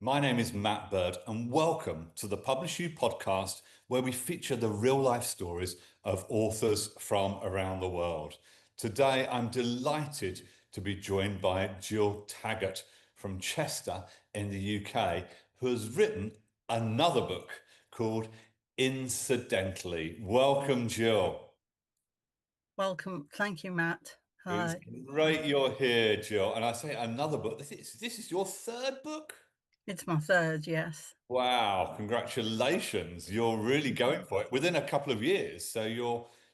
My name is Matt Bird, and welcome to the PublishU Podcast, where we feature the real life stories of authors from around the world. Today, I'm delighted to be joined by Gill Taggart from Chester in the UK, who has written another book called Incidentally. Welcome, Gill. Welcome. Thank you, Matt. It's Hi. great you're here, Gill. And I say another book. This is your third book? It's my third, yes. Wow, congratulations. You're really going for it within a couple of years. So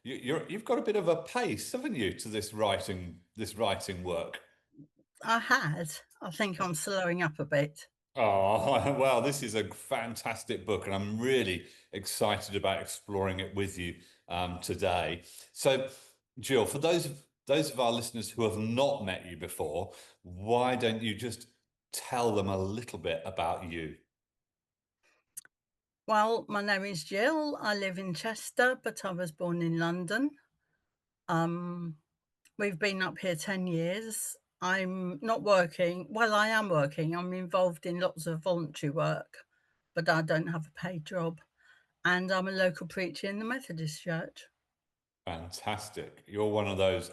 you've got a bit of a pace, haven't you, to this writing work. I had. I think I'm slowing up a bit. Oh, well, this is a fantastic book, and I'm really excited about exploring it with you today. So, Jill, for those of our listeners who have not met you before, why don't you just tell them a little bit about you? Well, my name is Gill. I live in Chester, but I was born in London. Um, we've been up here 10 years. I'm not working. Well, I am working. I'm involved in lots of voluntary work, but I don't have a paid job. And I'm a local preacher in the Methodist Church. Fantastic. You're one of those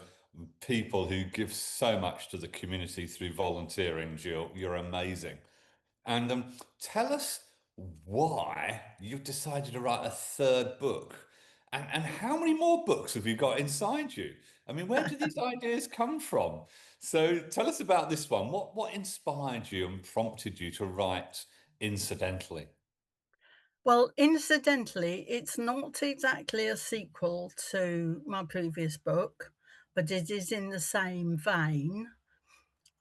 people who give so much to the community through volunteering, Jill. You're amazing. And tell us why you've decided to write a third book. And how many more books have you got inside you? I mean, where do these ideas come from? So tell us about this one. What inspired you and prompted you to write incidentally? Well, incidentally, it's not exactly a sequel to my previous book, but it is in the same vein.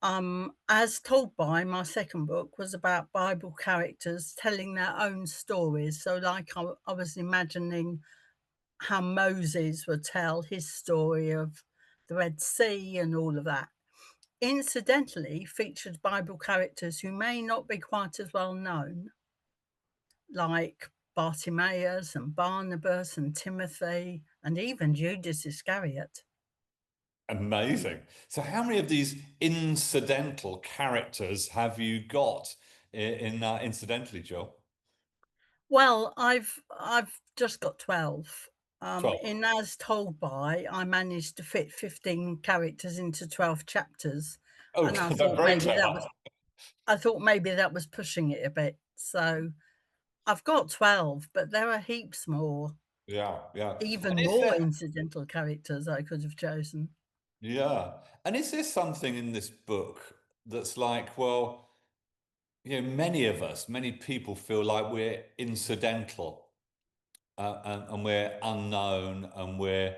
As Told By, my second book was about Bible characters telling their own stories. So, like, I was imagining how Moses would tell his story of the Red Sea and all of that. Incidentally, featured Bible characters who may not be quite as well known, like Bartimaeus and Barnabas and Timothy and even Judas Iscariot. Amazing. So how many of these incidental characters have you got in incidentally, Joe? Well, I've just got 12. 12. In As Told By, I managed to fit 15 characters into 12 chapters, Oh, and I that's thought very maybe that clever. was I thought maybe that was pushing it a bit. So I've got 12, but there are heaps more, Yeah, yeah. And even is more there, incidental characters I could have chosen. yeah. And is there something in this book that's like, well, many of us, many people feel like we're incidental and we're unknown and we're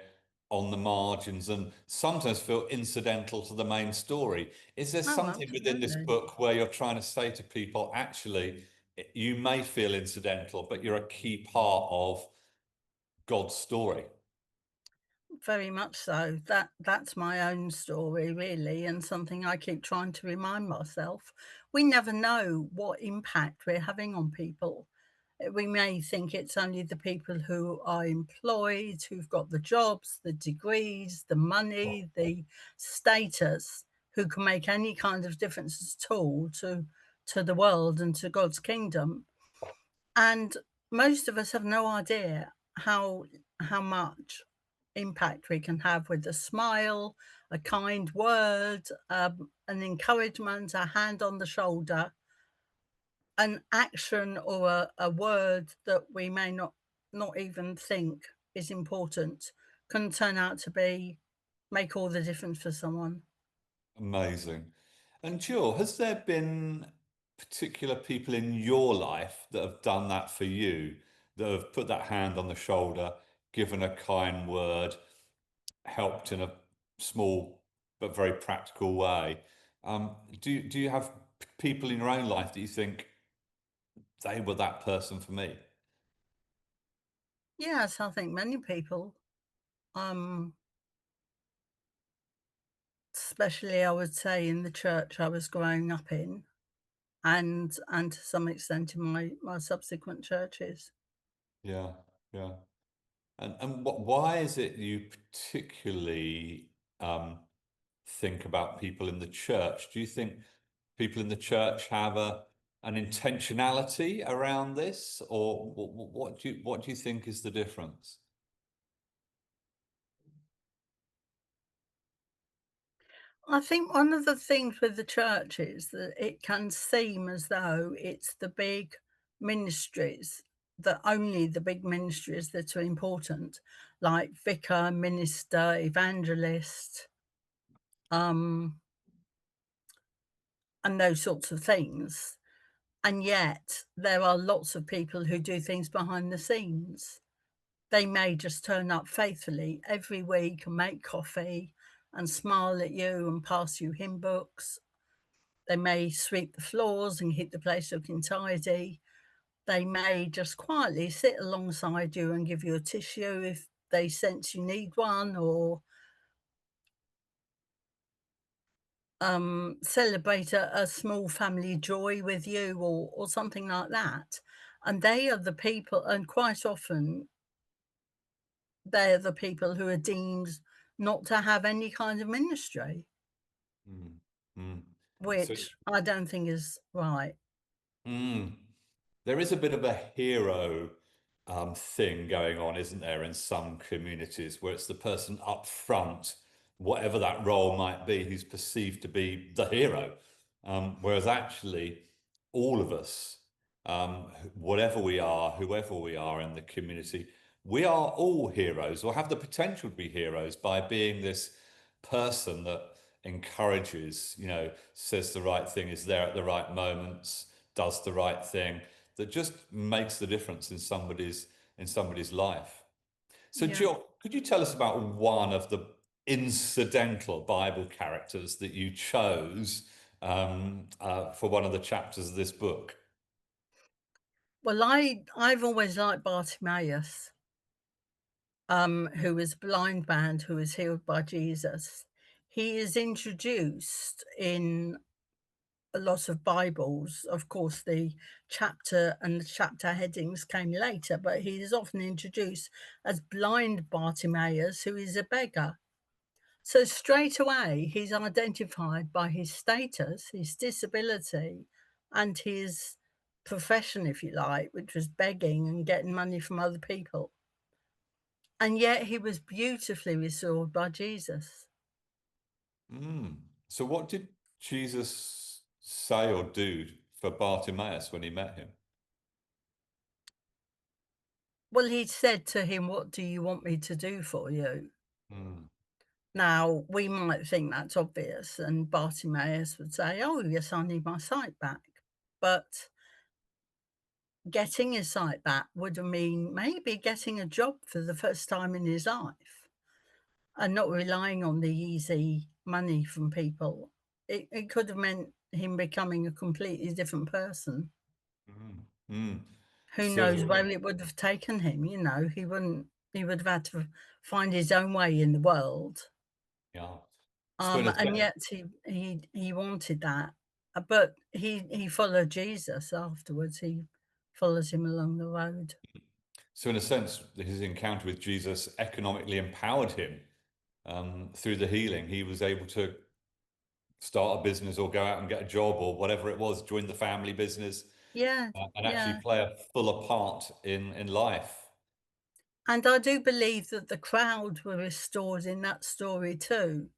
on the margins and sometimes feel incidental to the main story. Is there Oh, something within this absolutely. book where you're trying to say to people, actually, you may feel incidental, but you're a key part of God's story? Very much so. That's my own story really, and something I keep trying to remind myself. We never know what impact we're having on people. We may think it's only the people who are employed, who've got the jobs, the degrees, the money, the status, who can make any kind of difference at all to the world and to God's kingdom. And most of us have no idea how much impact we can have with a smile, a kind word, an encouragement, a hand on the shoulder, an action or a word that we may not even think is important can turn out to be make all the difference for someone. Amazing. And Jill, has there been particular people in your life that have done that for you, that have put that hand on the shoulder, given a kind word, helped in a small but very practical way? Do you have people in your own life that you think they were that person for me? Yes, I think many people, um, especially I would say in the church I was growing up in, and to some extent in my subsequent churches. Yeah, yeah. And why is it you particularly think about people in the church? Do you think people in the church have an intentionality around this, or what do you think is the difference? I think one of the things with the church is that it can seem as though it's the big ministries, that only the big ministries that are important, like vicar, minister, evangelist, um, and those sorts of things. And yet there are lots of people who do things behind the scenes. They may just turn up faithfully every week and make coffee and smile at you and pass you hymn books. They may sweep the floors and keep the place looking tidy. They may just quietly sit alongside you and give you a tissue if they sense you need one, or celebrate a small family joy with you, or something like that. And they are the people, and quite often they're the people who are deemed not to have any kind of ministry, Mm, mm. So, which I don't think is right. mm. There is a bit of a hero thing going on, isn't there, in some communities where it's the person up front, whatever that role might be, who's perceived to be the hero. Whereas actually, all of us, whatever we are, whoever we are in the community, we are all heroes or have the potential to be heroes by being this person that encourages, says the right thing, is there at the right moments, does the right thing, that just makes the difference in somebody's life. So, Yeah. Jill, could you tell us about one of the incidental Bible characters that you chose for one of the chapters of this book? Well, I've always liked Bartimaeus, who is a blind man who is healed by Jesus. He is introduced in a lot of Bibles. Of course, the chapter and the chapter headings came later, but he is often introduced as blind Bartimaeus, who is a beggar. So straight away, he's identified by his status, his disability, and his profession, if you like, which was begging and getting money from other people. And yet he was beautifully restored by Jesus. Mm. So, what did Jesus say or do for Bartimaeus when he met him? Well, he said to him, "What do you want me to do for you?" Mm. Now, we might think that's obvious, and Bartimaeus would say, "Oh, yes, I need my sight back." But getting his sight back would mean maybe getting a job for the first time in his life and not relying on the easy money from people. It could have meant him becoming a completely different person. Mm. Mm. Who So, knows where it would have taken him, he would have had to find his own way in the world. yeah. So, in a And sense, yet he wanted that, but he followed Jesus afterwards. He follows him along the road. his encounter with Jesus economically empowered him through the healing. He was able to start a business or go out and get a job or whatever it was, join the family business, Yeah, and actually yeah. play a fuller part in life. And I do believe that the crowd were restored in that story too,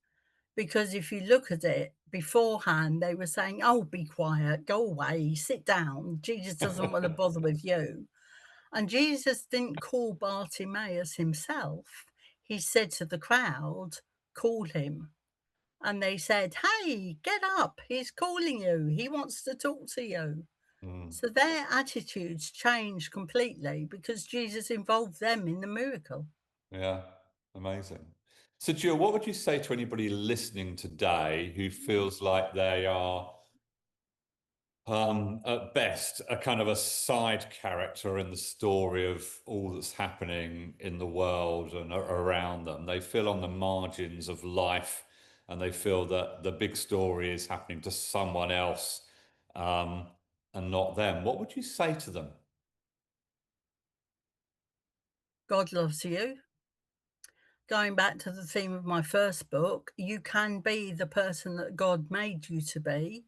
because if you look at it beforehand, they were saying, "Oh, be quiet, go away, sit down. Jesus doesn't want to bother with you." And Jesus didn't call Bartimaeus himself. He said to the crowd, "Call him." And they said, "Hey, get up. He's calling you. He wants to talk to you." Mm, So their attitudes changed completely because Jesus involved them in the miracle. yeah, amazing. So, Jill, what would you say to anybody listening today who feels like they are at best, a kind of a side character in the story of all that's happening in the world and around them? They feel on the margins of life and they feel that the big story is happening to someone else um, and not them. What would you say to them? God loves you. Going back to the theme of my first book, you can be the person that God made you to be.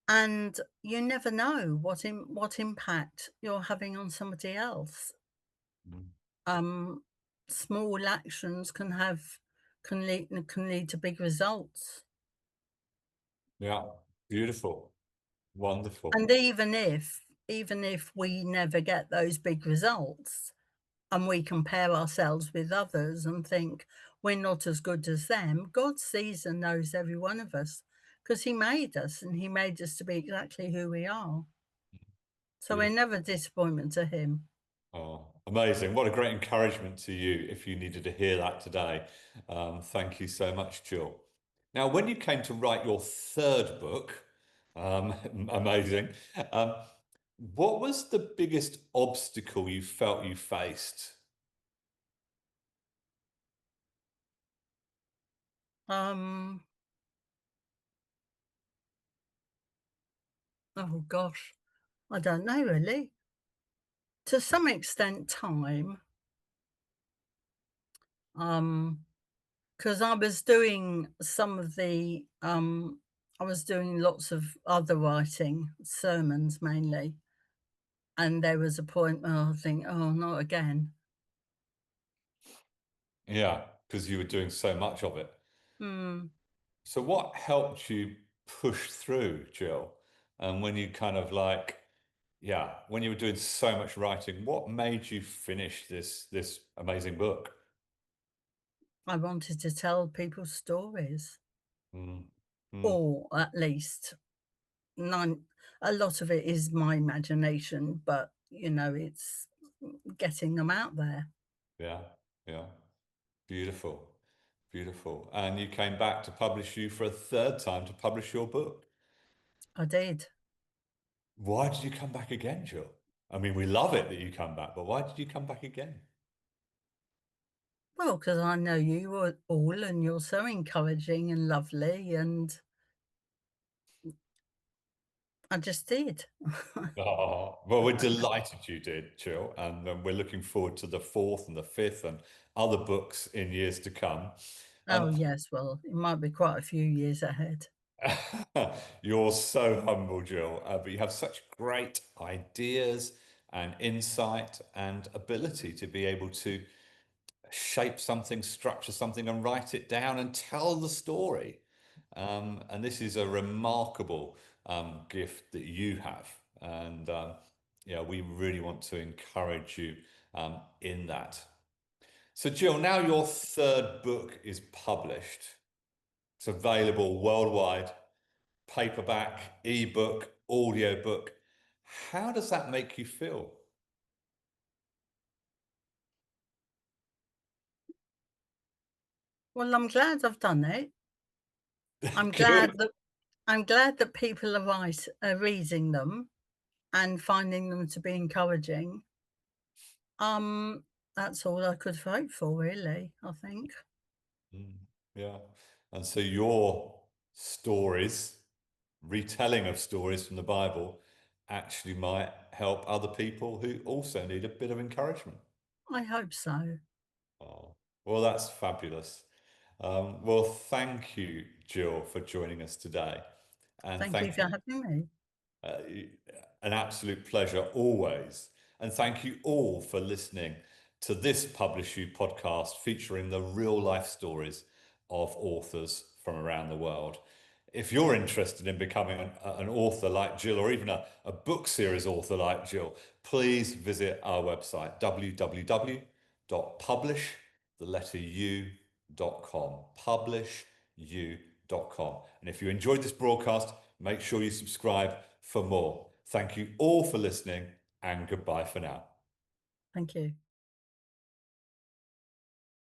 And you never know what impact you're having on somebody else. Mm. Um, Small actions can lead to big results. Yeah, beautiful, wonderful. And even if we never get those big results and we compare ourselves with others and think we're not as good as them, God sees and knows every one of us because He made us and He made us to be exactly who we are. So we're Beautiful. never a disappointment to Him. Oh, amazing. What a great encouragement to you if you needed to hear that today. Thank you so much, Jill. Now, when you came to write your third book, um, amazing, um, what was the biggest obstacle you felt you faced? Um, oh gosh, I don't know really. To some extent, time. Um, because I was doing lots of other writing, sermons mainly, and there was a point where I think, "Oh, not again." Yeah, because you were doing so much of it. Hmm. So, what helped you push through, Jill? And when you kind of like, yeah, when you were doing so much writing, what made you finish this amazing book? I wanted to tell people stories, Mm. Mm. or at least nine a lot of it is my imagination, but, it's getting them out there. Yeah, yeah. Beautiful, beautiful. And you came back to publish you for a third time to publish your book. I did. Why did you come back again, Jill? I mean, we love it that you come back, but why did you come back again? Well, because I know you all, and you're so encouraging and lovely, and I just did. Oh, well, we're delighted you did, Jill, and we're looking forward to the fourth and the fifth and other books in years to come. Oh, Um, yes, well, it might be quite a few years ahead. you're so humble, Jill, but you have such great ideas and insight and ability to be able to shape something, structure something, and write it down and tell the story. And this is a remarkable gift that you have. And yeah, we really want to encourage you in that. So, Jill, now your third book is published. It's available worldwide, paperback, ebook, audiobook. How does that make you feel? Well, I'm glad I've done it. I'm glad Good. that I'm glad that people are reading them and finding them to be encouraging. Um, that's all I could hope for, really, I think. Mm, yeah. And so your stories, retelling of stories from the Bible, actually might help other people who also need a bit of encouragement. I hope so. Oh, well, that's fabulous. Well, thank you, Jill, for joining us today. And Thank you thank for you. having me. Uh, an absolute pleasure always. And thank you all for listening to this PublishU podcast featuring the real life stories of authors from around the world. If you're interested in becoming an author like Jill, or even a book series author like Jill, please visit our website, www.publish, the letter u.com, publishu.com. And if you enjoyed this broadcast, make sure you subscribe for more. Thank you all for listening, and goodbye for now. Thank you.